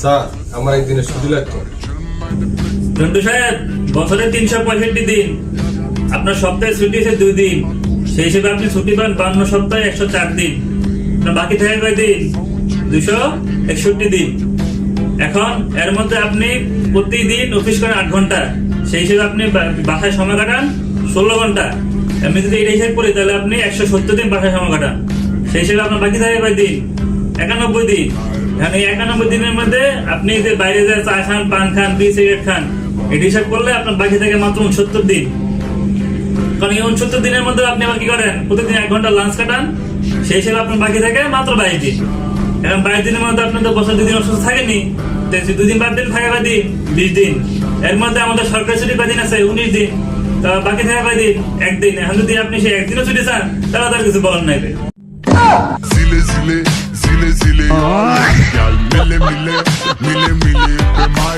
Sir আমার একদিনের ছুটি লাগতো। জন্টু সাহেব, বছরে 365 দিন, আপনার সপ্তাহে ছুটি আছে 2 দিন, সেই হিসেবে আপনি ছুটি পান 52 সপ্তাহে 104 দিন। আপনার বাকি থাকে কয় দিন? 261 দিন। এখন এর মধ্যে আপনি প্রতিদিন অফিস করেন 8 ঘন্টা, সেই হিসেবে আপনি বাসায় সময় কাটান 16 ঘন্টা। আমি যদি এটা হিসাব করি তাহলে আপনি 170 দিন বাসায় সময় কাটান, সেই হিসেবে আপনার বাকি থাকে কয় দিন? 91 দিন। এই 91 দিনের মধ্যে আপনি যে বাইরে যে চা খান, পান খান, সিগারেট খান, এটা হিসাব করলে আপনার বাকি থাকে মাত্র 69 দিন। কারণ এই 69 দিনের মধ্যে আপনি আবার কি করেন? প্রতিদিন 1 ঘন্টা লাঞ্চ কাটান, সেই হিসেবে আপনার বাকি থাকে মাত্র 22 দিন। এখন 22 দিনের মধ্যে আপনি তো বছর 2 দিন অসুস্থ থাকেনি, 2 দিন বাদ দিন থাকে দিন 20 দিন। এর মধ্যে আমাদের সরকারি ছুটি কয়দিন আছে? 19 দিন। তা বাকি থাকে কয়দিন? 1 দিন। এখন যদি আপনি সেই 1 দিনও ছুটি চান তাহলে তার কিছু বলার নাই। Zile zile, zile zile, gal mile mile, mile mile, pe mai